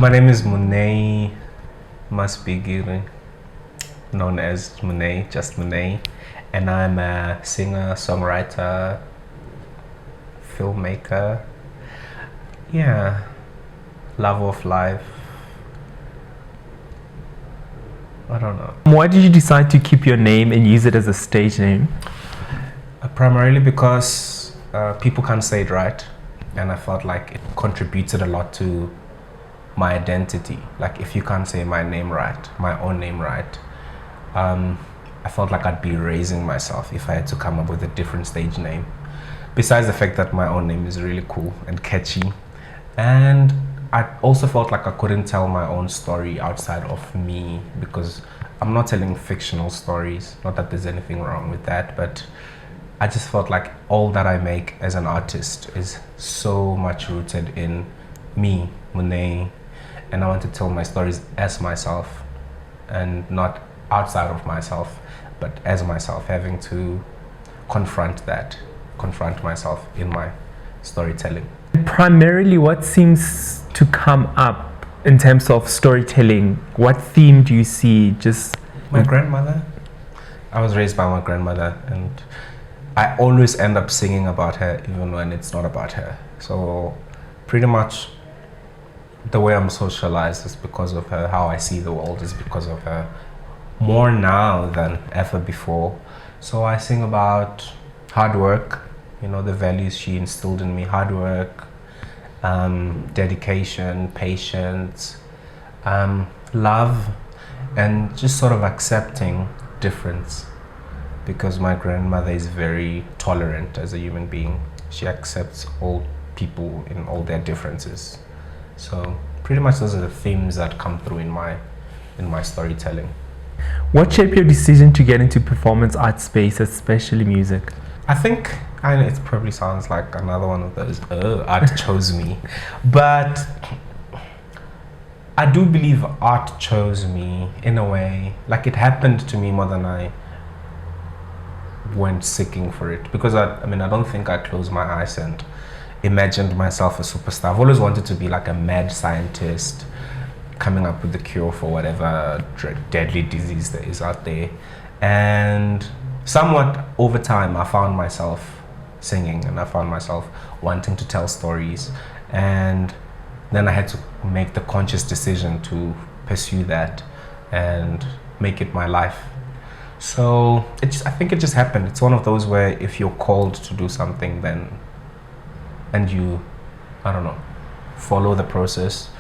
My name is Muneyi Masibigiri, known as Muneyi, just Muneyi, and I'm a singer, songwriter, filmmaker. Yeah, love of life. I don't know. Why did you decide to keep your name and use it as a stage name? Primarily because people can't say it right, and I felt like it contributed a lot to my identity. Like if you can't say my name right, my own name right, I felt like I'd be erasing myself if I had to come up with a different stage name. Besides the fact that my own name is really cool and catchy, and I also felt like I couldn't tell my own story outside of me, because I'm not telling fictional stories. Not that there's anything wrong with that, but I just felt like all that I make as an artist is so much rooted in me, Muneyi, and I want to tell my stories as myself and not outside of myself, but as myself, having to confront myself in my storytelling. Primarily, what seems to come up in terms of storytelling? What theme do you see? Just my grandmother. I was raised by my grandmother, and I always end up singing about her even when it's not about her. So pretty much the way I'm socialized is because of her. How I see the world is because of her, more now than ever before. So I sing about hard work, the values she instilled in me: hard work, dedication, patience, love, and just sort of accepting difference, because my grandmother is very tolerant as a human being. She accepts all people in all their differences. So pretty much those are the themes that come through in my storytelling. What shaped your decision to get into performance art space, especially music? I think, and it probably sounds like another one of those, art chose me. But I do believe art chose me in a way. Like it happened to me more than I went seeking for it. Because I don't think I closed my eyes and imagined myself a superstar. I've always wanted to be like a mad scientist, coming up with the cure for whatever deadly disease there is out there. And somewhat over time, I found myself singing, and I found myself wanting to tell stories. And then I had to make the conscious decision to pursue that and make it my life. So I think it just happened. It's one of those where if you're called to do something, and you, follow the process,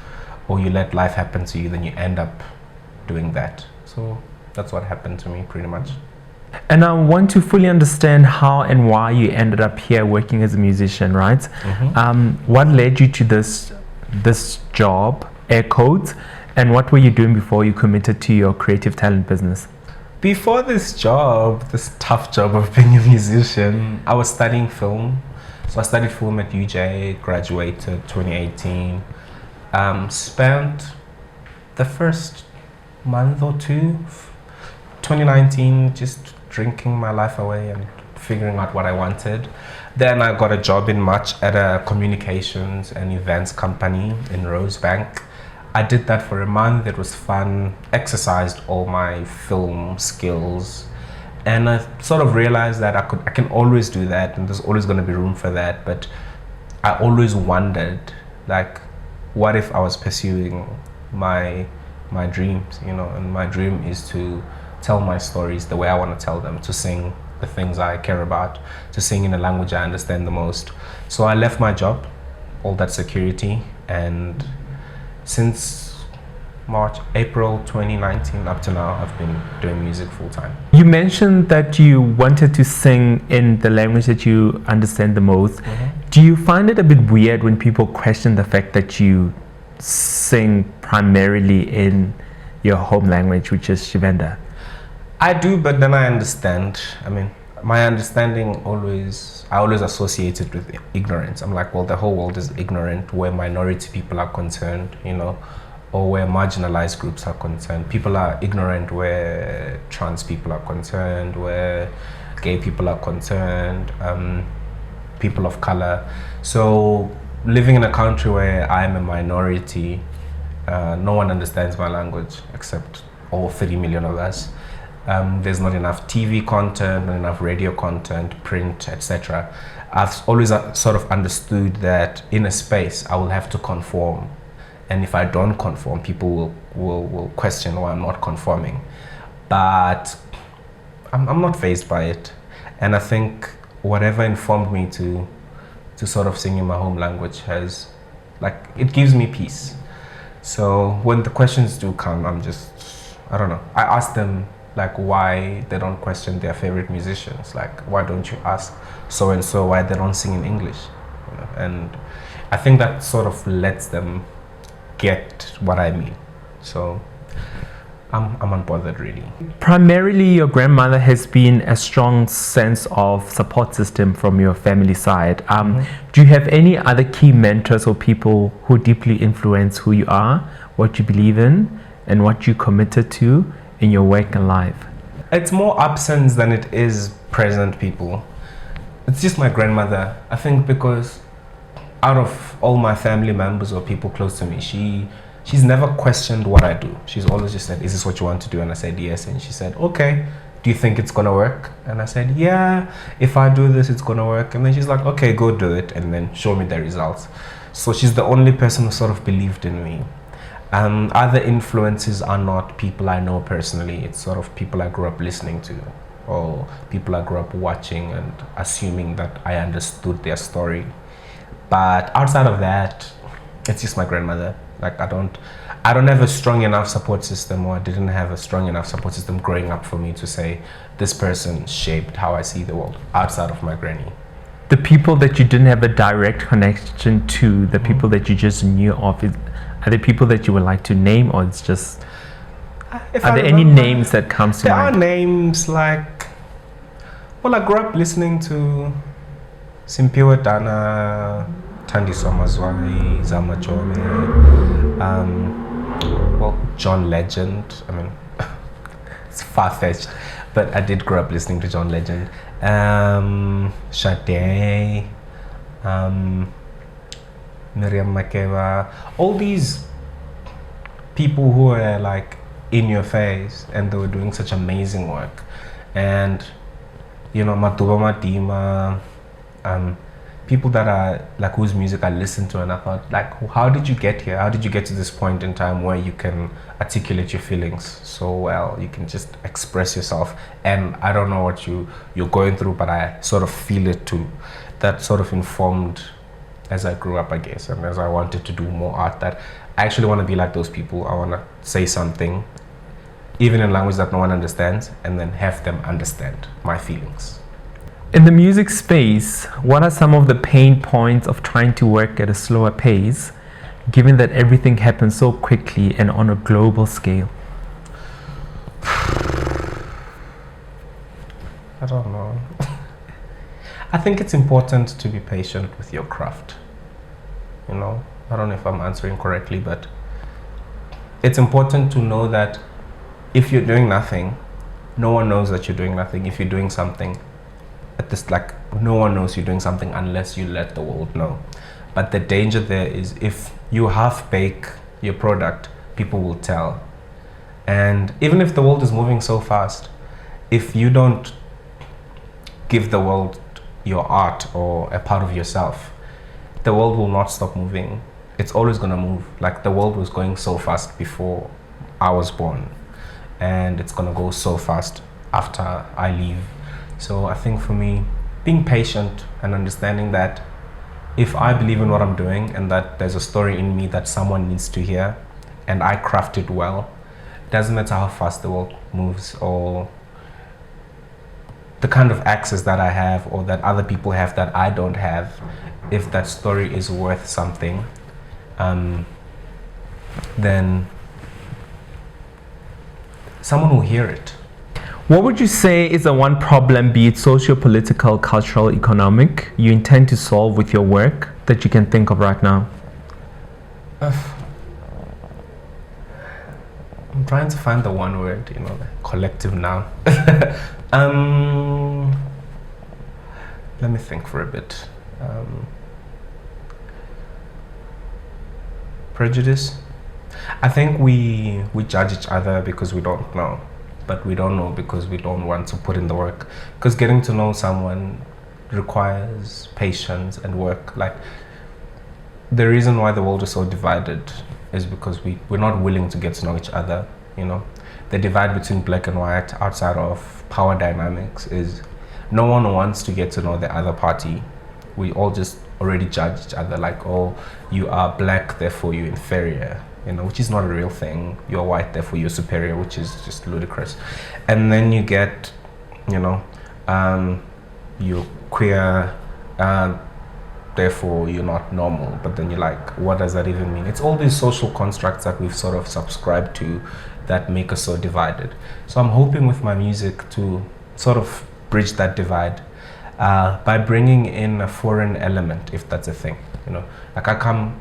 or you let life happen to you, then you end up doing that. So that's what happened to me pretty much. And I want to fully understand how and why you ended up here working as a musician, right? Mm-hmm. What led you to this job, air quotes, and what were you doing before you committed to your creative talent business? Before this tough job of being a musician, I was studying film. So I studied film at UJ, graduated 2018. Spent the first month or two, 2019, just drinking my life away and figuring out what I wanted. Then I got a job in March at a communications and events company in Rosebank. I did that for a month. It was fun, exercised all my film skills, and I sort of realized that I can always do that, and there's always going to be room for that. But I always wondered, like, what if I was pursuing my dreams, and my dream is to tell my stories the way I want to tell them, to sing the things I care about, to sing in a language I understand the most. So I left my job, all that security, and since April 2019 up to now, I've been doing music full time. You mentioned that you wanted to sing in the language that you understand the most. Mm-hmm. Do you find it a bit weird when people question the fact that you sing primarily in your home language, which is Venda? I do, but then I understand. My understanding I always associate it with ignorance. I'm like, well, the whole world is ignorant where minority people are concerned, or where marginalized groups are concerned. People are ignorant where trans people are concerned, where gay people are concerned, people of color. So living in a country where I'm a minority, No one understands my language except all 3 million of us. There's not enough TV content, not enough radio content, print, etc. I've always sort of understood that in a space I will have to conform, and if I don't conform, people will question why I'm not conforming. But I'm not fazed by it, and I think whatever informed me to sort of sing in my home language has, like, it gives me peace. So when the questions do come, I don't know. I ask them like why they don't question their favorite musicians. Like, why don't you ask so and so why they don't sing in English? You know? And I think that sort of lets them get what I mean. So I'm unbothered, really. Primarily, your grandmother has been a strong sense of support system from your family side. Do you have any other key mentors or people who deeply influence who you are, what you believe in, and what you committed to in your work and life? It's more absence than it is present people. It's just my grandmother. I think because out of all my family members or people close to me, she's never questioned what I do. She's always just said, is this what you want to do? And I said, yes. And she said, okay, do you think it's gonna work? And I said, yeah, if I do this, it's gonna work. And then she's like, okay, go do it. And then show me the results. So she's the only person who sort of believed in me. Other influences are not people I know personally. It's sort of people I grew up listening to, or people I grew up watching and assuming that I understood their story. But outside of that, it's just my grandmother. Like, I don't have a strong enough support system, or I didn't have a strong enough support system growing up for me to say this person shaped how I see the world outside of my granny. The people that you didn't have a direct connection to, the people that you just knew of, are there people that you would like to name, or it's just, are there any names that comes to mind? There are names like, well, I grew up listening to Simpiwe Dana, Thandi Somazwai, Zama Jome, well, John Legend. I mean, it's far-fetched, but I did grow up listening to John Legend. Sade, Miriam Makeba, all these people who are like in your face, and they were doing such amazing work. And you know, Matuba Madima, people that are like whose music I listened to, and I thought, like, how did you get here? How did you get to this point in time where you can articulate your feelings so well? You can just express yourself, and I don't know what you're going through, but I sort of feel it too. That sort of informed as I grew up, I guess, and as I wanted to do more art, that I actually want to be like those people. I want to say something, even in language that no one understands, and then have them understand my feelings. In the music space, what are some of the pain points of trying to work at a slower pace, given that everything happens so quickly and on a global scale? I don't know. I think it's important to be patient with your craft. You know, I don't know if I'm answering correctly, but it's important to know that if you're doing nothing, no one knows that you're doing nothing. If you're doing something, like, no one knows you're doing something unless you let the world know. But the danger there is, if you half bake your product, people will tell. And even if the world is moving so fast, if you don't give the world your art or a part of yourself, the world will not stop moving. It's always going to move. Like, the world was going so fast before I was born, and it's going to go so fast after I leave. So I think for me, being patient and understanding that if I believe in what I'm doing and that there's a story in me that someone needs to hear, and I craft it well, it doesn't matter how fast the world moves or the kind of access that I have or that other people have that I don't have. If that story is worth something, then someone will hear it. What would you say is the one problem, be it socio-political, cultural, economic, you intend to solve with your work that you can think of right now? I'm trying to find the one word, you know, the collective noun. Let me think for a bit. Prejudice. I think we judge each other because we don't know, but we don't know because we don't want to put in the work. Because getting to know someone requires patience and work. Like, the reason why the world is so divided is because we're not willing to get to know each other. You know, the divide between black and white outside of power dynamics is no one wants to get to know the other party. We all just already judge each other like, oh, you are black, therefore you're inferior, you know, which is not a real thing. You're white, therefore you're superior, which is just ludicrous. And then you get, you know, you're queer, therefore you're not normal. But then you're like, what does that even mean? It's all these social constructs that we've sort of subscribed to that make us so divided. So I'm hoping with my music to sort of bridge that divide by bringing in a foreign element, if that's a thing. You know, like I come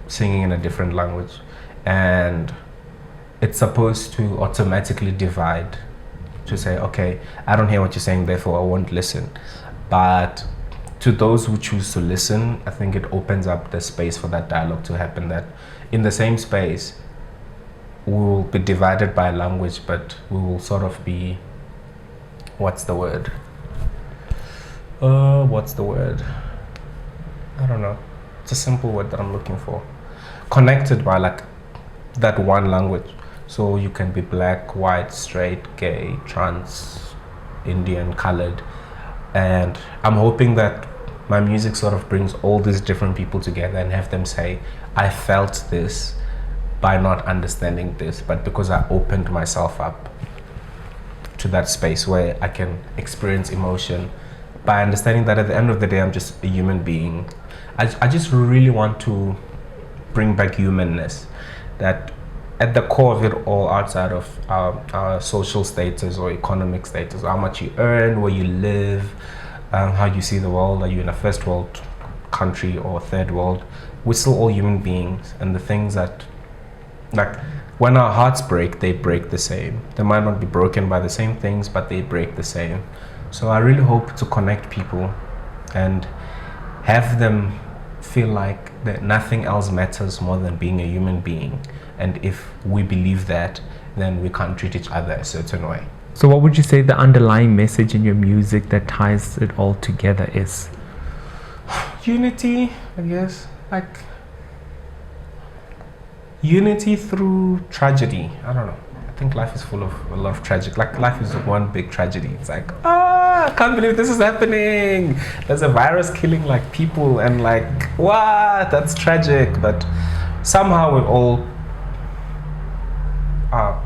singing in a different language and it's supposed to automatically divide, to say, okay, I don't hear what you're saying, therefore I won't listen. But to those who choose to listen, I think it opens up the space for that dialogue to happen, that in the same space we will be divided by language, but we will sort of be, what's the word? I don't know. It's a simple word that I'm looking for. Connected by like that one language. So you can be black, white, straight, gay, trans, Indian, colored. And I'm hoping that my music sort of brings all these different people together and have them say, I felt this by not understanding this, but because I opened myself up to that space where I can experience emotion by understanding that at the end of the day, I'm just a human being. I just really want to bring back humanness, that at the core of it all, outside of our social status or economic status, how much you earn, where you live, how you see the world, are you in a first world country or third world, we're still all human beings. And the things that, like, when our hearts break, they break the same. They might not be broken by the same things, but they break the same. So I really hope to connect people and have them feel like that nothing else matters more than being a human being. And if we believe that, then we can't treat each other a certain way. So what would you say the underlying message in your music that ties it all together is? Unity, I guess. Like, unity through tragedy. I don't know. I think life is full of a lot of tragic. Like, life is one big tragedy. It's like, I can't believe this is happening. There's a virus killing like people, and like, what? That's tragic. But somehow we all,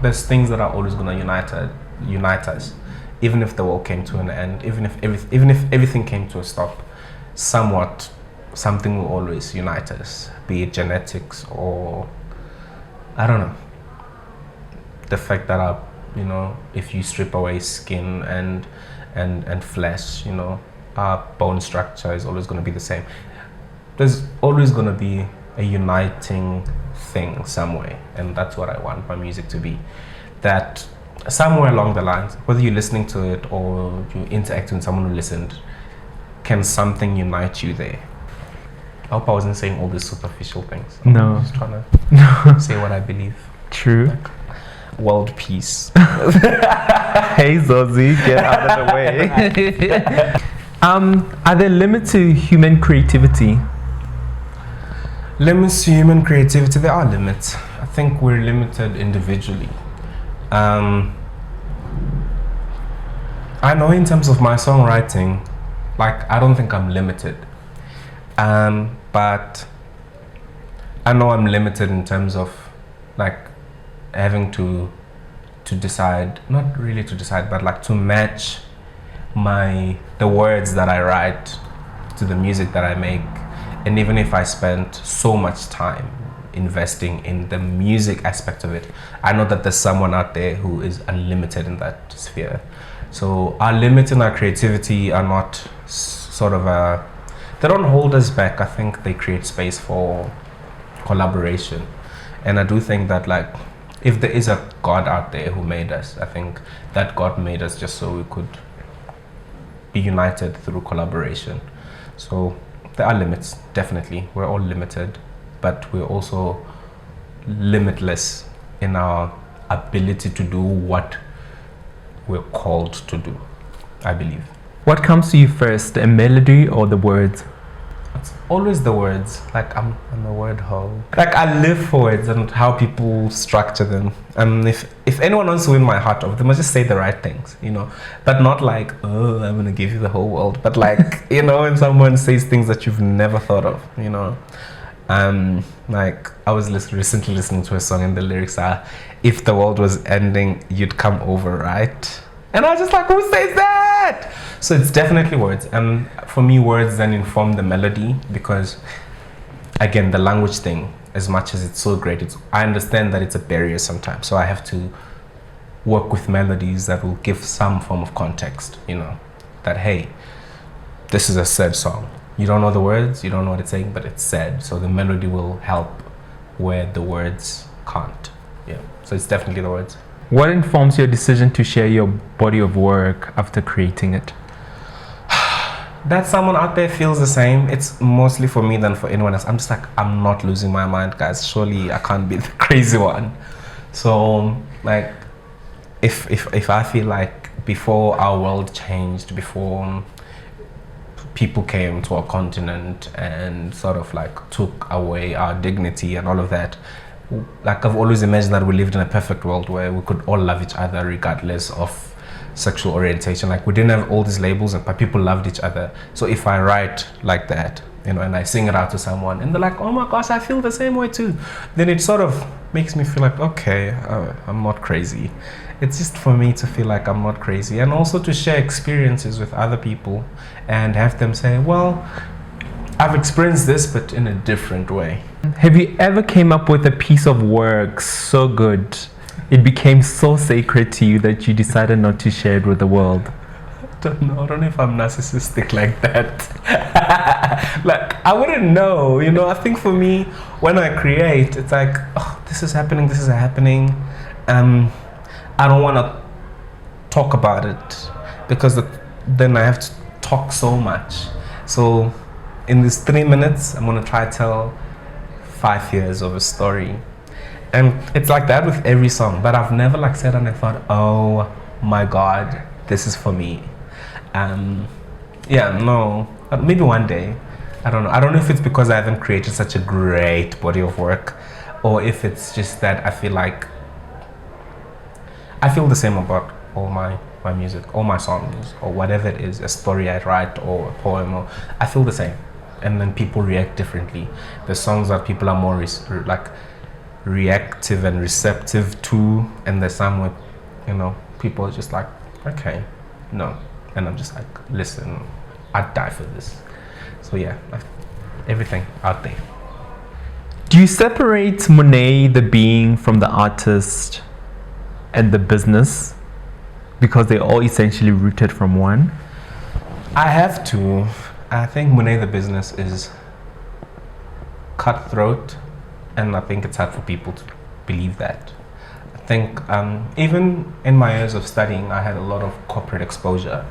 there's things that are always gonna unite us, even if the world came to an end, even if everything came to a stop. Somewhat, something will always unite us, be it genetics or, I don't know, the fact that you know, if you strip away skin and flesh, you know, our bone structure is always going to be the same. There's always going to be a uniting thing some way, and that's what I want my music to be. That somewhere along the lines, whether you're listening to it or you interact with someone who listened, can something unite you there? I hope I wasn't saying all these superficial things. No. I'm just trying to say what I believe. True. Like, world peace. Hey Zozi, get out of the way. Are there limits to human creativity? Limits to human creativity? There are limits. I think we're limited individually. I know in terms of my songwriting, like, I don't think I'm limited. But I know I'm limited in terms of like having to decide, not really to decide, but like to match the words that I write to the music that I make. And even if I spent so much time investing in the music aspect of it, I know that there's someone out there who is unlimited in that sphere. So our limits in our creativity are not sort of they don't hold us back. I think they create space for collaboration. And I do think that, like, if there is a God out there who made us, I think that God made us just so we could be united through collaboration. So there are limits, definitely. We're all limited, but we're also limitless in our ability to do what we're called to do, I believe. What comes to you first, a melody or the words? It's always the words. Like I'm a word hoe. Like I live for words and how people structure them. And if anyone wants to win my heart over, they must just say the right things, you know. But not like, oh, I'm gonna give you the whole world. But like, you know, when someone says things that you've never thought of, you know. Like I was recently listening to a song and the lyrics are, if the world was ending, you'd come over, right? And I was just like, who says that? So it's definitely words. And for me, words then inform the melody because, again, the language thing, as much as it's so great, I understand that it's a barrier sometimes. So I have to work with melodies that will give some form of context, you know, that, hey, this is a sad song. You don't know the words, you don't know what it's saying, but it's sad. So the melody will help where the words can't. Yeah. So it's definitely the words. What informs your decision to share your body of work after creating it? That someone out there feels the same. It's mostly for me than for anyone else. I'm just like, I'm not losing my mind, guys. Surely I can't be the crazy one. So like, if I feel like before our world changed, before people came to our continent and sort of like took away our dignity and all of that, like I've always imagined that we lived in a perfect world where we could all love each other regardless of sexual orientation. Like we didn't have all these labels, but people loved each other. So if I write like that, you know, and I sing it out to someone and they're like, oh my gosh, I feel the same way too, then it sort of makes me feel like, okay, I'm not crazy. It's just for me to feel like I'm not crazy, and also to share experiences with other people and have them say, well, I've experienced this, but in a different way. Have you ever came up with a piece of work so good, it became so sacred to you that you decided not to share it with the world? I don't know if I'm narcissistic like that. Like, I wouldn't know, you know. I think for me, when I create, it's like, oh, this is happening. I don't want to talk about it because then I have to talk so much. So in these 3 minutes, I'm going to try to tell 5 years of a story. And it's like that with every song. But I've never like sat down and thought, oh my God, this is for me. Yeah, no, maybe one day. I don't know. I don't know if it's because I haven't created such a great body of work, or if it's just that I feel like I feel the same about all my music, all my songs, or whatever it is, a story I write or a poem, or I feel the same. And then people react differently. The songs that people are more like reactive and receptive to, and there's some where, you know, people are just like, okay, no. And I'm just like, listen, I'd die for this. So yeah, everything out there. Do you separate Muneyi, the being, from the artist and the business, because they're all essentially rooted from one? I have to. I think Muneyi, the business, is cutthroat, and I think it's hard for people to believe that. I think even in my years of studying, I had a lot of corporate exposure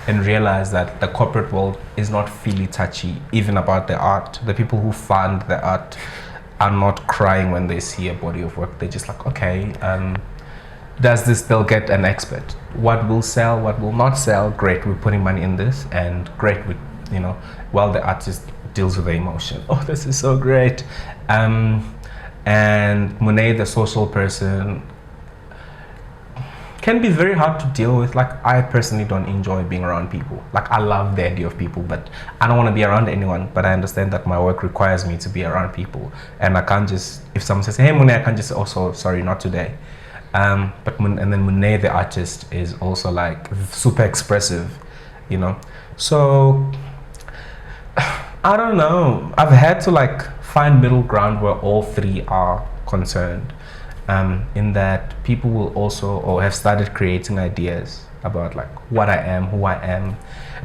and realized that the corporate world is not really touchy even about the art. The people who fund the art are not crying when they see a body of work. They're just like, okay, does this, they'll get an expert. What will sell, what will not sell, great, we're putting money in this, and great, you know, while the artist deals with the emotion. Oh, this is so great. And Muneyi, the social person, can be very hard to deal with. Like, I personally don't enjoy being around people. Like, I love the idea of people, but I don't want to be around anyone. But I understand that my work requires me to be around people, and I can't just, if someone says, hey Muneyi, I can't just, oh, sorry, not today. And then Muneyi, the artist, is also like super expressive, you know. So I don't know. I've had to like find middle ground where all three are concerned. In that people will also, or have started creating ideas about like what I am, who I am,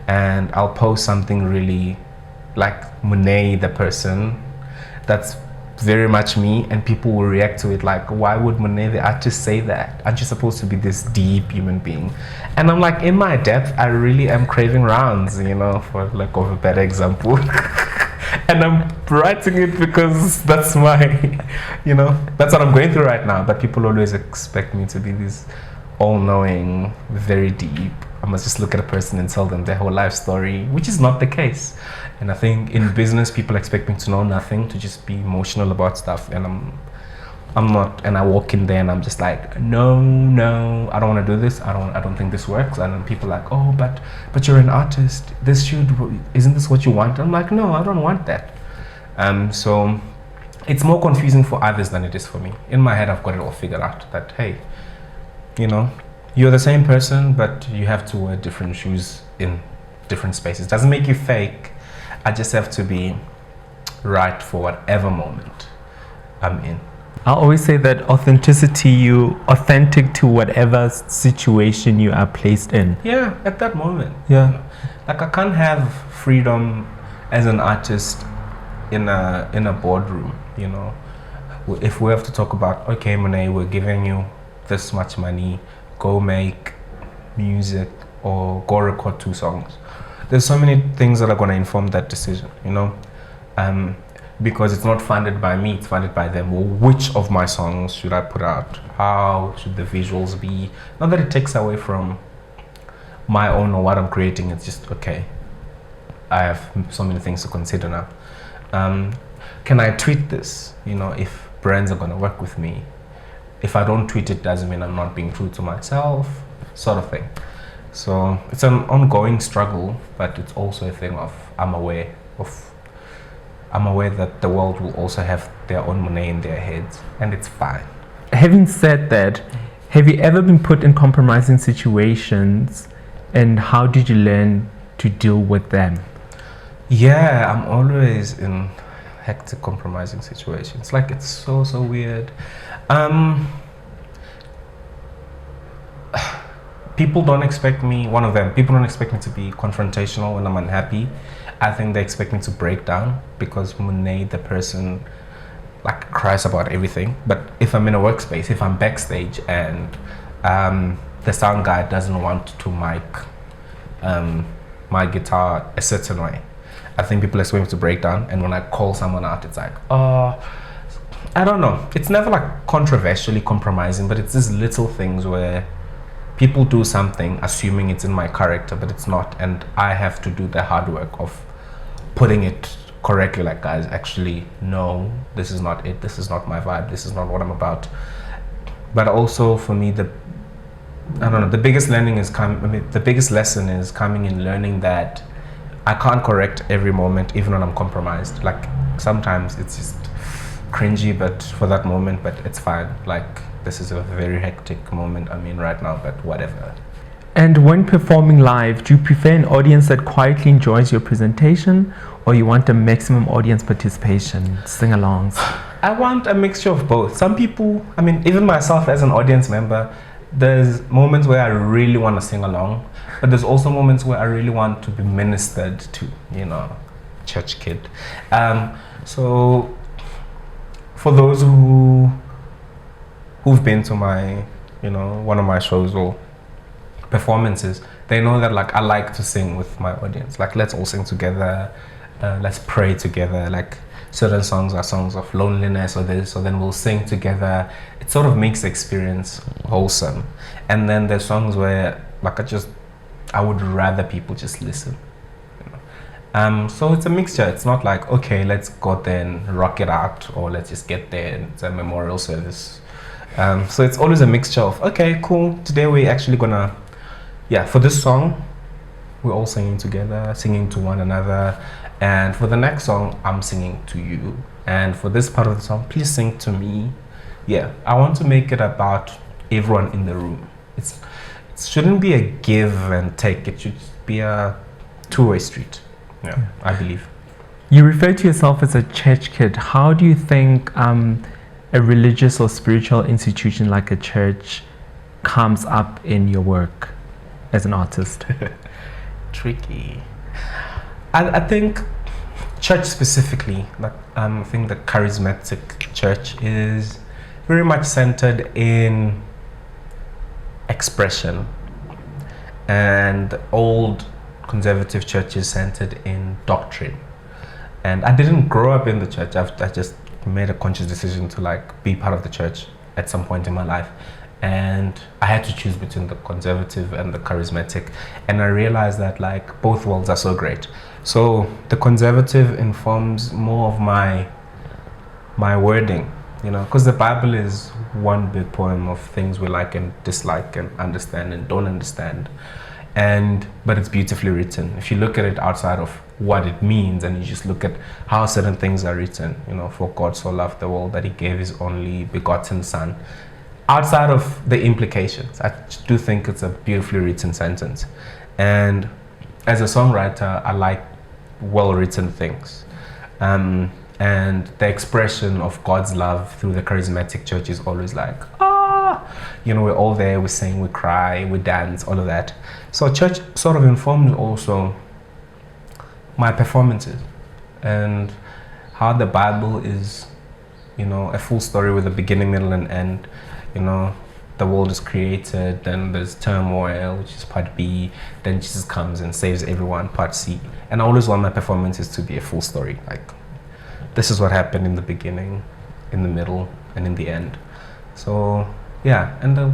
and I'll post something really like Muneyi, the person, that's very much me, and people will react to it like, why would Muneyi, the artist, say that? Aren't you supposed to be this deep human being? And I'm like, in my depth, I really am craving rounds, you know, for lack of a better example. And I'm writing it because that's my, that's what I'm going through right now. But people always expect me to be this all-knowing, very deep. I must just look at a person and tell them their whole life story, which is not the case. And I think in business, people expect me to know nothing, to just be emotional about stuff. And I'm not, and I walk in there and I'm just like, no, I don't want to do this. I don't think this works. And then people are like, oh, but you're an artist. Isn't this what you want? I'm like, no, I don't want that. So it's more confusing for others than it is for me. In my head, I've got it all figured out that, hey, you're the same person, but you have to wear different shoes in different spaces. Doesn't make you fake. I just have to be right for whatever moment I'm in. I always say that authenticity, you authentic to whatever situation you are placed in. Yeah, at that moment. Yeah. Like I can't have freedom as an artist in a boardroom, If we have to talk about, okay, Muneyi, we're giving you this much money, go make music or go record 2 songs. There's so many things that are going to inform that decision, because it's not funded by me, it's funded by them. Well, which of my songs should I put out? How should the visuals be? Not that it takes away from my own or what I'm creating, it's just, okay, I have so many things to consider now. Can I tweet this, if brands are going to work with me? If I don't tweet it, doesn't mean I'm not being true to myself, sort of thing. So it's an ongoing struggle, but it's also a thing of I'm aware that the world will also have their own Muneyi in their heads, and it's fine. Having said that, have you ever been put in compromising situations, and how did you learn to deal with them? Yeah, I'm always in hectic, compromising situations. Like, it's so weird. People don't expect me to be confrontational when I'm unhappy. I think they expect me to break down because Muneyi, the person, like, cries about everything. But if I'm in a workspace, if I'm backstage and the sound guy doesn't want to mic my guitar a certain way, I think people expect me to break down. And when I call someone out, it's like, I don't know. It's never like controversially compromising, but it's these little things where people do something assuming it's in my character, but it's not. And I have to do the hard work of putting it correctly. Like, guys, actually, no, this is not it. This is not my vibe. This is not what I'm about. But also for me, the biggest lesson is coming in learning that I can't correct every moment, even when I'm compromised. Like, sometimes it's just cringy, but for that moment, but it's fine. Like, this is a very hectic moment I'm in right now, but whatever. And when performing live, do you prefer an audience that quietly enjoys your presentation, or you want a maximum audience participation, sing-alongs? I want a mixture of both. Some people, even myself as an audience member, there's moments where I really want to sing along, but there's also moments where I really want to be ministered to, church kid. So for those who've been to my, one of my shows or performances, they know that, like, I like to sing with my audience. Like, let's all sing together, let's pray together. Like, certain songs are songs of loneliness or this, so then we'll sing together. It sort of makes the experience wholesome. And then there's songs where, like, I would rather people just listen. So it's a mixture. It's not like, okay, let's go there and rock it out, or let's just get there and it's a memorial service. So it's always a mixture of, okay, cool, today we're actually gonna, for this song, we're all singing together, singing to one another. And for the next song, I'm singing to you. And for this part of the song, please sing to me. Yeah, I want to make it about everyone in the room. It shouldn't be a give and take. It should be a two-way street. Yeah, I believe. You refer to yourself as a church kid. How do you think a religious or spiritual institution like a church comes up in your work as an artist? Tricky. I think church specifically, I think the charismatic church is very much centered in expression, and the old conservative church is centered in doctrine. And I didn't grow up in the church. I just made a conscious decision to like be part of the church at some point in my life. And I had to choose between the conservative and the charismatic. And I realized that like both worlds are so great. So the conservative informs more of my wording, you know, because the Bible is one big poem of things we like and dislike and understand and don't understand. But it's beautifully written. If you look at it outside of what it means and you just look at how certain things are written, you know, for God so loved the world that he gave his only begotten son. Outside of the implications, I do think it's a beautifully written sentence. And as a songwriter, I like well-written things. And the expression of God's love through the charismatic church is always like, you know, we're all there, we sing, we cry, we dance, all of that. So church sort of informs also my performances and how the Bible is, you know, a full story with a beginning, middle, and end. You know, the world is created, then there's turmoil, which is part B, then Jesus comes and saves everyone, part C. And I always want my performances to be a full story. Like, this is what happened in the beginning, in the middle, and in the end. So, yeah, and the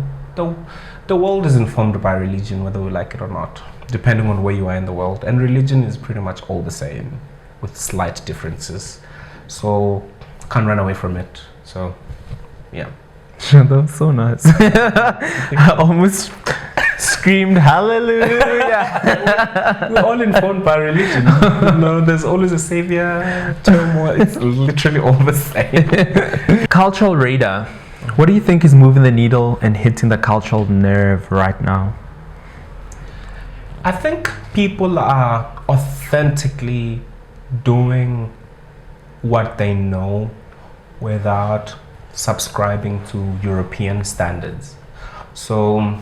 world is informed by religion, whether we like it or not, depending on where you are in the world. And religion is pretty much all the same, with slight differences. So, can't run away from it. So, yeah. That was so nice. I almost screamed hallelujah. We're all informed by religion. No, there's always a savior, turmoil. It's literally all the same. Cultural radar. What do you think is moving the needle and hitting the cultural nerve right now? I think people are authentically doing what they know without subscribing to European standards. So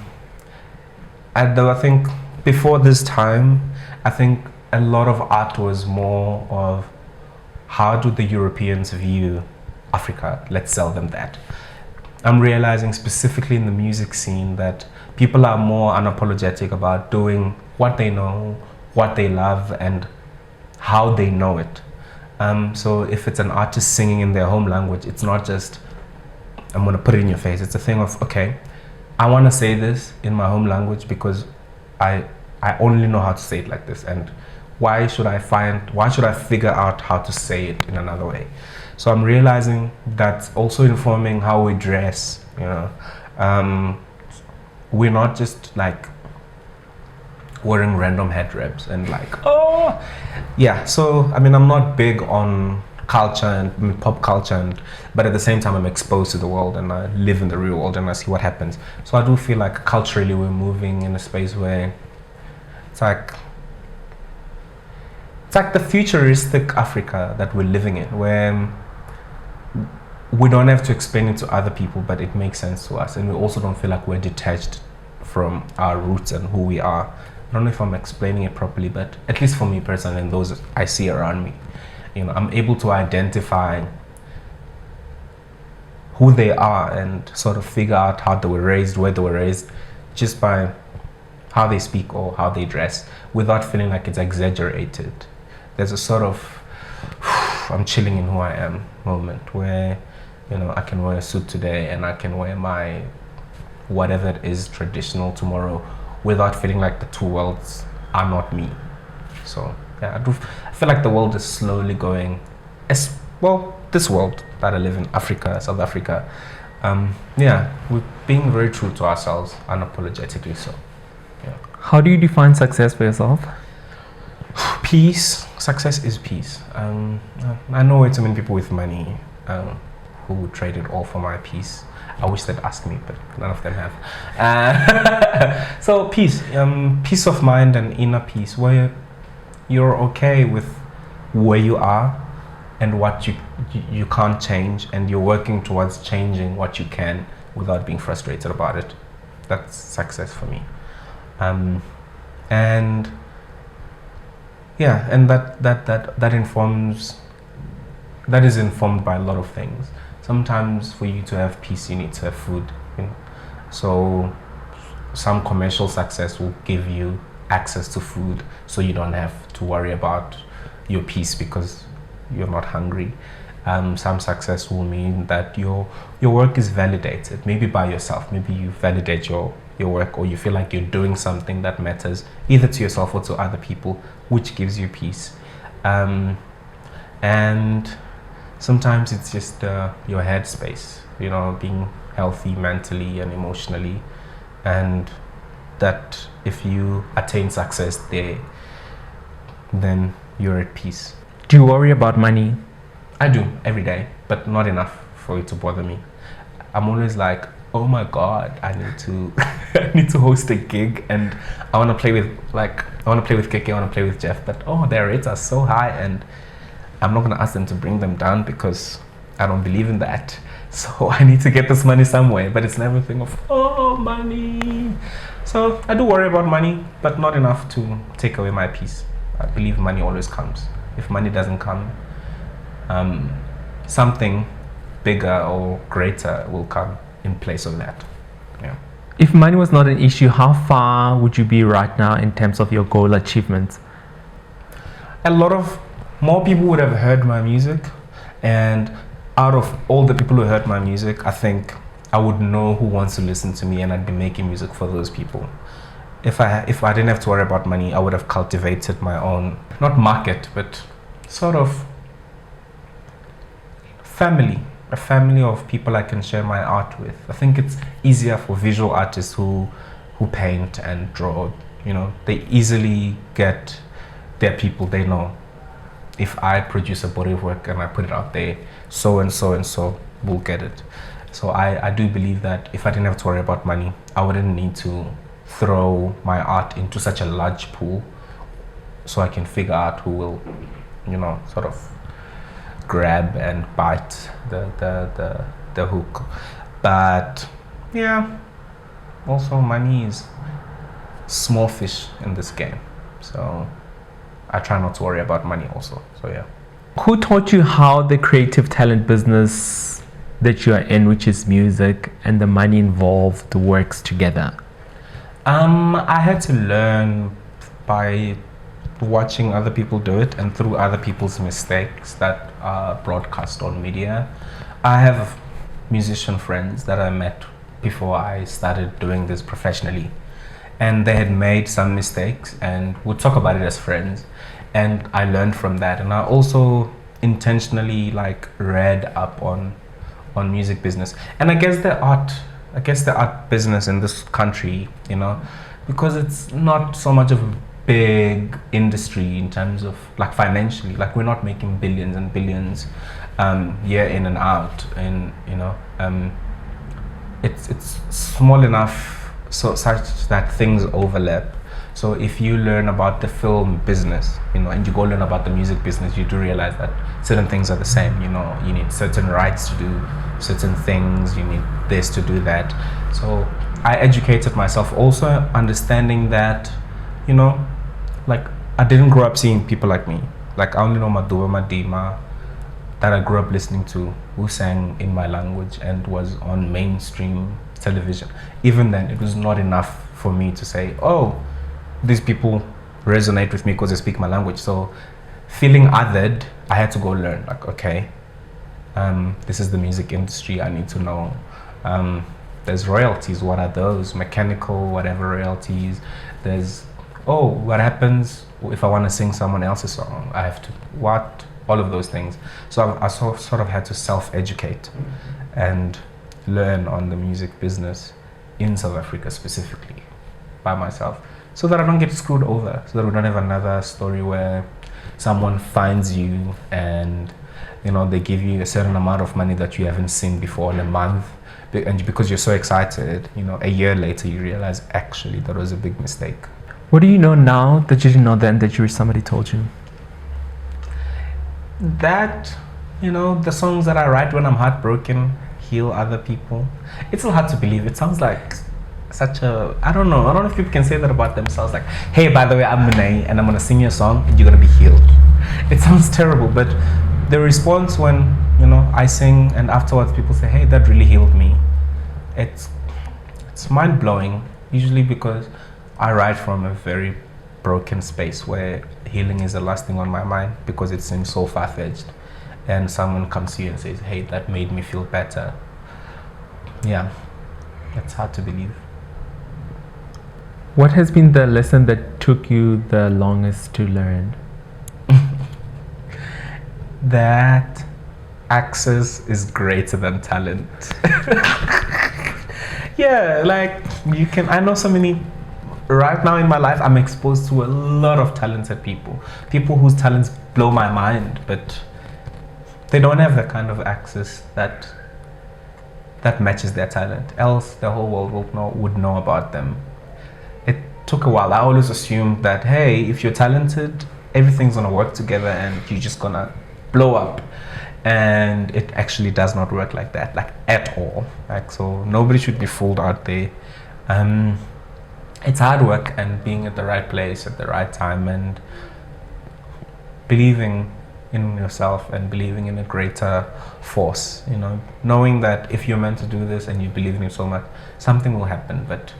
I think before this time, I think a lot of art was more of how do the Europeans view Africa? Let's sell them that. I'm realizing specifically in the music scene that people are more unapologetic about doing what they know, what they love, and how they know it. So if it's an artist singing in their home language, it's not just, I'm going to put it in your face. It's a thing of, okay, I want to say this in my home language because I only know how to say it like this. And why should I figure out how to say it in another way? So I'm realizing that's also informing how we dress, you know. We're not just like wearing random head wraps and like, yeah. So, I mean, I'm not big on culture and pop culture, but at the same time I'm exposed to the world and I live in the real world and I see what happens. So I do feel like culturally we're moving in a space where it's like the futuristic Africa that we're living in, where we don't have to explain it to other people, but it makes sense to us, and we also don't feel like we're detached from our roots and who we are. I don't know if I'm explaining it properly, but at least for me personally and those I see around me, you know, I'm able to identify who they are and sort of figure out how they were raised, where they were raised, just by how they speak or how they dress, without feeling like it's exaggerated. There's a sort of I'm chilling in who I am moment where, you know, I can wear a suit today and I can wear my whatever it is traditional tomorrow without feeling like the two worlds are not me. So yeah, I feel like the world is slowly going, as well, this world that I live in, Africa, South Africa, yeah, we're being very true to ourselves, unapologetically so. Yeah. How do you define success for yourself? Peace. Success is peace. I know way too many people with money who would trade it all for my peace. I wish they'd ask me, but none of them have. So peace, peace of mind and inner peace, where you're okay with where you are and what you can't change, and you're working towards changing what you can without being frustrated about it. That's success for me. And yeah, and that is informed by a lot of things. Sometimes for you to have peace, you need to have food, you know? So some commercial success will give you access to food, so you don't have to worry about your peace because you're not hungry. Some success will mean that your work is validated, maybe by yourself. Maybe you validate your work, or you feel like you're doing something that matters either to yourself or to other people, which gives you peace. And sometimes it's just your headspace, being healthy mentally and emotionally, and that if you attain success there, then you're at peace. Do you worry about money? I do, every day, but not enough for it to bother me. I'm always like, oh my God, I need to I need to host a gig, and I want to play with Keke, I want to play with Jeff, but their rates are so high, and I'm not going to ask them to bring them down because I don't believe in that. So I need to get this money somewhere, but it's never a thing of money. So I do worry about money, but not enough to take away my peace. I believe money always comes. If money doesn't come, something bigger or greater will come in place of that. Yeah. If money was not an issue, how far would you be right now in terms of your goal achievements? More people would have heard my music, and out of all the people who heard my music, I think I would know who wants to listen to me, and I'd be making music for those people. If I didn't have to worry about money, I would have cultivated my own, not market, but sort of a family of people I can share my art with. I think it's easier for visual artists who paint and draw. They easily get their people they know. If I produce a body of work and I put it out there, so and so and so will get it. So I do believe that if I didn't have to worry about money, I wouldn't need to throw my art into such a large pool, so I can figure out who will, sort of grab and bite the hook. But yeah, also money is small fish in this game, so I try not to worry about money also. So yeah. Who taught you how the creative talent business that you are in, which is music, and the money involved works together? I had to learn by watching other people do it, and through other people's mistakes that are broadcast on media. I have musician friends that I met before I started doing this professionally, and they had made some mistakes and would talk about it as friends, and I learned from that. And I also intentionally read up on music business, and I guess the art business in this country, because it's not so much of a big industry in terms of financially, we're not making billions and billions year in and out, and it's small enough such that things overlap. So if you learn about the film business, and you go learn about the music business, you do realize that certain things are the same. You need certain rights to do certain things, you need this to do that. So I educated myself, also understanding that, I didn't grow up seeing people like me. I only know Maduba Madima, that I grew up listening to, who sang in my language and was on mainstream television. Even then, it was not enough for me to say, these people resonate with me because they speak my language. So feeling othered, I had to go learn, this is the music industry, I need to know. There's royalties, what are those? Mechanical, whatever royalties. There's, what happens if I want to sing someone else's song? I have to, all of those things. So I sort of had to self-educate and learn on the music business in South Africa specifically by myself, so that I don't get screwed over, so that we don't have another story where someone finds you and they give you a certain amount of money that you haven't seen before in a month, and because you're so excited, a year later you realize actually that was a big mistake. What do you know now that you didn't know then that you wish somebody told you? That, the songs that I write when I'm heartbroken heal other people. It's so hard to believe. It sounds like such a, I don't know if people can say that about themselves, hey, by the way, I'm Muneyi and I'm gonna sing your song and you're gonna be healed. It sounds terrible, but the response when I sing and afterwards people say, hey, that really healed me, it's mind-blowing, usually because I write from a very broken space where healing is the last thing on my mind because it seems so far-fetched. And someone comes to you and says, hey, that made me feel better. Yeah, it's hard to believe. What has been the lesson that took you the longest to learn? That access is greater than talent. Yeah, like I know so many, right now in my life, I'm exposed to a lot of talented people whose talents blow my mind, but they don't have the kind of access that matches their talent. Else, the whole world would know about them. It took a while. I always assumed that, hey, if you're talented, everything's gonna work together and you're just gonna blow up. And it actually does not work like that, like at all. Like, so nobody should be fooled out there. It's hard work and being at the right place at the right time and believing in yourself and believing in a greater force, knowing that if you're meant to do this and you believe in it so much, something will happen, but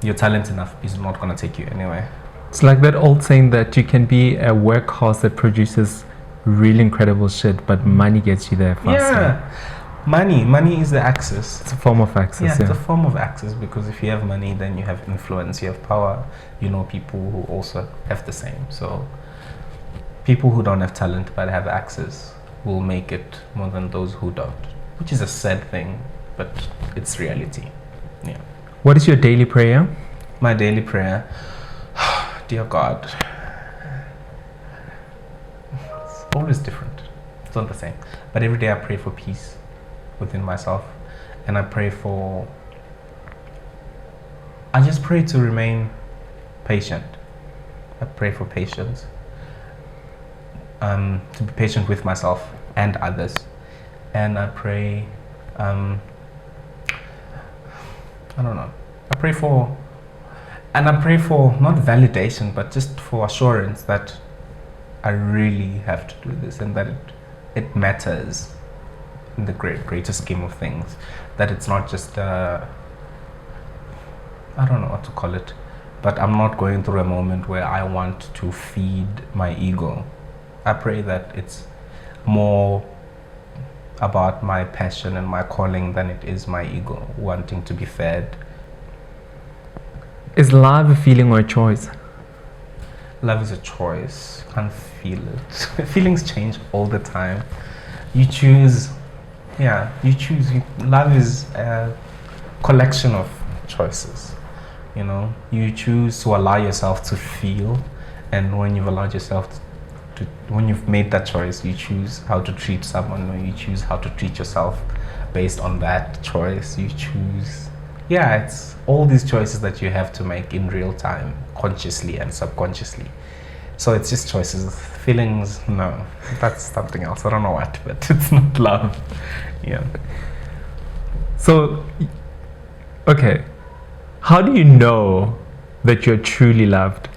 your talent enough is not going to take you anywhere. It's like that old saying that you can be a workhorse that produces really incredible shit, but money gets you there faster. Yeah, money is the access. It's a form of access. Yeah, it's a form of access, because if you have money, then you have influence, you have power, people who also have the same. So people who don't have talent but have access will make it more than those who don't, which is a sad thing, but it's reality. Yeah. What is your daily prayer? My daily prayer, dear God, it's always different. It's not the same. But every day I pray for peace within myself, and I just pray to remain patient. I pray for patience. To be patient with myself and others, and I pray I pray for not validation, but just for assurance that I really have to do this, and that it matters in the greater scheme of things, that it's not just I don't know what to call it, but I'm not going through a moment where I want to feed my ego. I pray that it's more about my passion and my calling than it is my ego wanting to be fed. Is love a feeling or a choice? Love is a choice. You can't feel it. Feelings change all the time. You choose. Love is a collection of choices. You choose to allow yourself to feel, and when you've allowed yourself when you've made that choice, you choose how to treat someone, or you choose how to treat yourself based on that choice. You choose, it's all these choices that you have to make in real time, consciously and subconsciously. So it's just choices. Feelings, no, that's something else. I don't know what, but it's not love. Yeah. So, okay, how do you know that you're truly loved?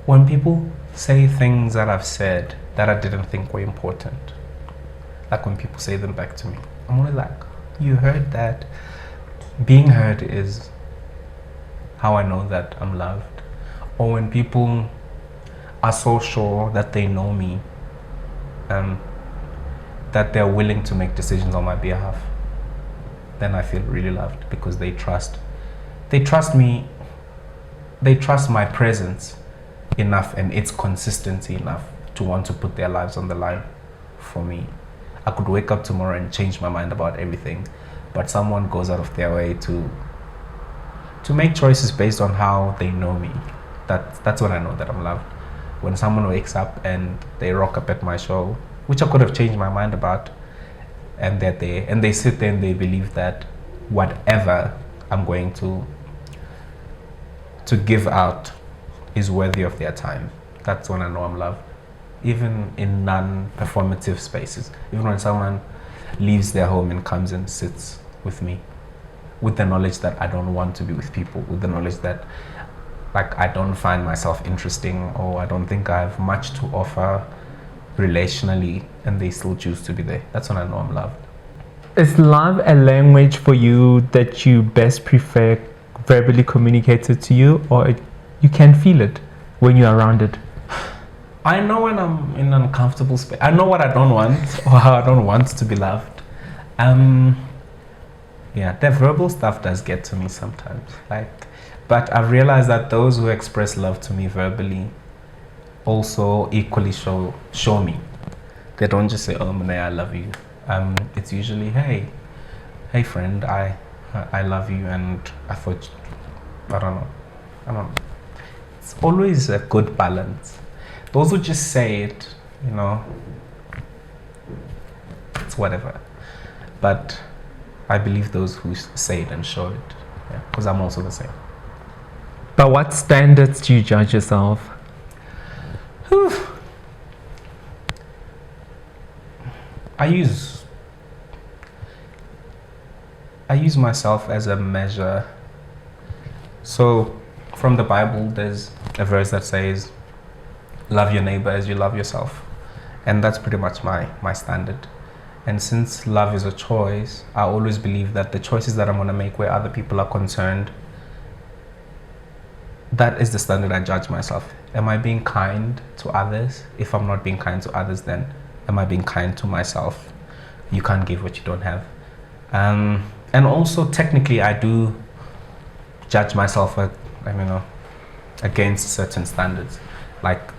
When people say things that I've said that I didn't think were important, like when people say them back to me, I'm only like, you heard that. Being heard is how I know that I'm loved. Or when people are so sure that they know me, that they're willing to make decisions on my behalf, then I feel really loved, because they trust me, they trust my presence enough and its consistency enough to want to put their lives on the line for me. I could wake up tomorrow and change my mind about everything, but someone goes out of their way to make choices based on how they know me. That's when I know that I'm loved. When someone wakes up and they rock up at my show, which I could have changed my mind about, and they're there and they sit there and they believe that whatever I'm going to give out is worthy of their time. That's when I know I'm loved. Even in non-performative spaces, even when someone leaves their home and comes and sits with me, with the knowledge that I don't want to be with people, with the knowledge that I don't find myself interesting, or I don't think I have much to offer relationally, and they still choose to be there. That's when I know I'm loved. Is love a language for you that you best prefer verbally communicated to you, or you can feel it? when you're around it? I know when I'm in an uncomfortable space. I know what I don't want or how I don't want to be loved. Yeah, the verbal stuff does get to me sometimes. But I've realized that those who express love to me verbally also equally show me. They don't just say, "Oh, Muneyi, I love you." It's usually, "Hey, friend, I love you," and I thought, I don't know. It's always a good balance. Those who just say it, it's whatever. But I believe those who say it and show it, because I'm also the same. By what standards do you judge yourself? Whew. I use myself as a measure. So from the Bible, there's a verse that says, "Love your neighbor as you love yourself." And that's pretty much my standard. And since love is a choice, I always believe that the choices that I'm going to make where other people are concerned, that is the standard I judge myself. Am I being kind to others? If I'm not being kind to others, then am I being kind to myself? You can't give what you don't have. And also, technically, I do judge myself against certain standards. Like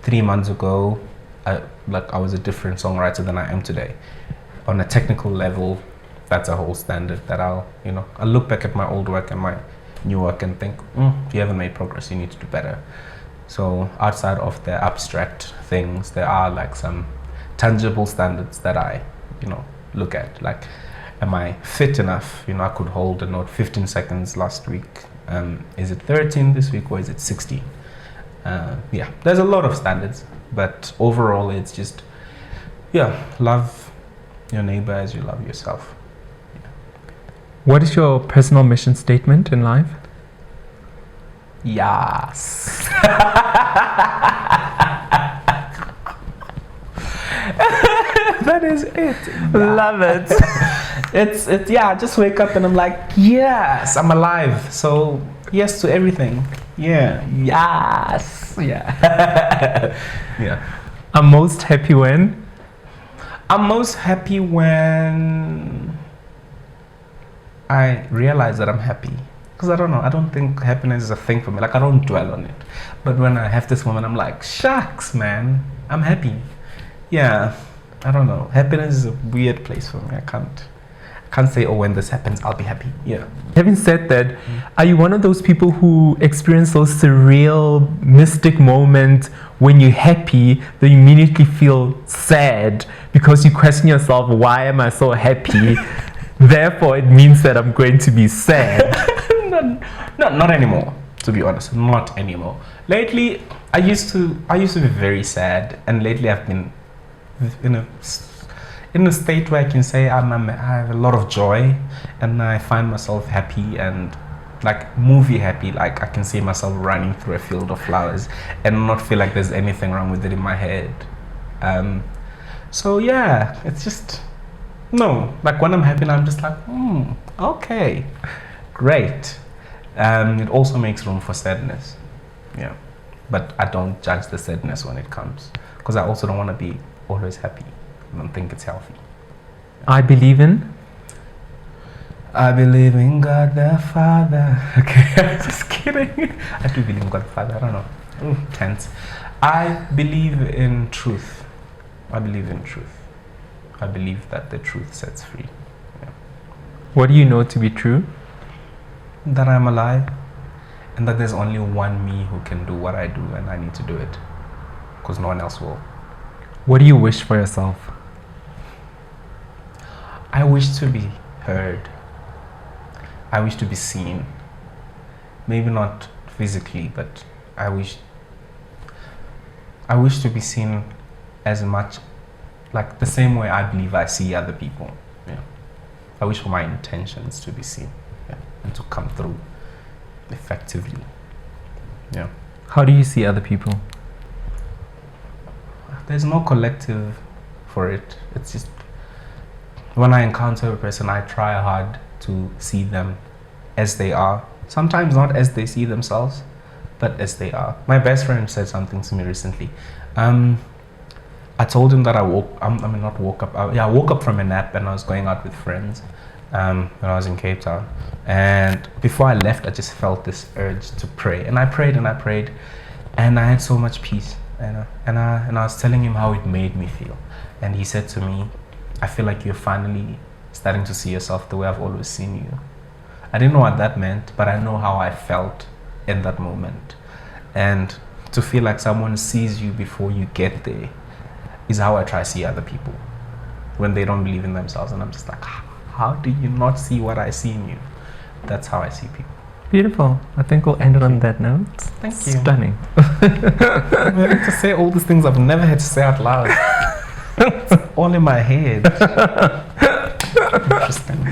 3 months ago, I was a different songwriter than I am today. On a technical level, that's a whole standard that I'll look back at my old work and my new work and think, you haven't made progress, you need to do better. So outside of the abstract things, there are like some tangible standards that I, look at. Like, am I fit enough? I could hold a note 15 seconds last week. Is it 13 this week or is it 16? There's a lot of standards, but overall it's just, love your neighbor as you love yourself. What is your personal mission statement in life? Yes. That is it. Love it. It's I just wake up and I'm like, yes, I'm alive. So yes to everything. Yes. Yeah. I'm most happy when? I'm most happy when I realize that I'm happy. Because I don't know, I don't think happiness is a thing for me. Like, I don't dwell on it. But when I have this moment, I'm like, shucks, man, I'm happy. Yeah, I don't know. Happiness is a weird place for me. I can't say, oh, when this happens, I'll be happy. Yeah. Having said that, are you one of those people who experience those surreal, mystic moments when you're happy, that you immediately feel sad because you question yourself, why am I so happy? Therefore, it means that I'm going to be sad. Not anymore, to be honest. Not anymore. Lately, I used to be very sad, and lately I've been in a state where I can say I have a lot of joy, and I find myself happy and like movie happy. Like, I can see myself running through a field of flowers and not feel like there's anything wrong with it in my head. So yeah, it's just like when I'm happy, I'm just like, okay, great. It also makes room for sadness, but I don't judge the sadness when it comes, because I also don't want to be always happy. I don't think it's healthy. I believe in God the Father. Okay, just kidding. I do believe in God the Father. I don't know. Tense. I believe in truth. I believe that the truth sets free. What do you know to be true? That I'm alive, and that there's only one me who can do what I do, and I need to do it, because no one else will. What do you wish for yourself? I wish to be heard. I wish to be seen. Maybe not physically, but I wish to be seen as much, like the same way I believe I see other people. I wish for my intentions to be seen, and to come through effectively. How do you see other people? There's no collective for it. It's just when I encounter a person, I try hard to see them as they are. Sometimes not as they see themselves, but as they are. My best friend said something to me recently. I told him that I woke up from a nap and I was going out with friends when I was in Cape Town. And before I left, I just felt this urge to pray. And I prayed and I prayed, and I had so much peace. And I was telling him how it made me feel. And he said to me, I feel like you're finally starting to see yourself the way I've always seen you. I didn't know what that meant, but I know how I felt in that moment. And to feel like someone sees you before you get there is how I try to see other people when they don't believe in themselves. And I'm just like, how do you not see what I see in you? That's how I see people. Beautiful. I think we'll end it on that note. Thank you. Stunning. I'm having to say all these things I've never had to say out loud. It's all in my head. Interesting.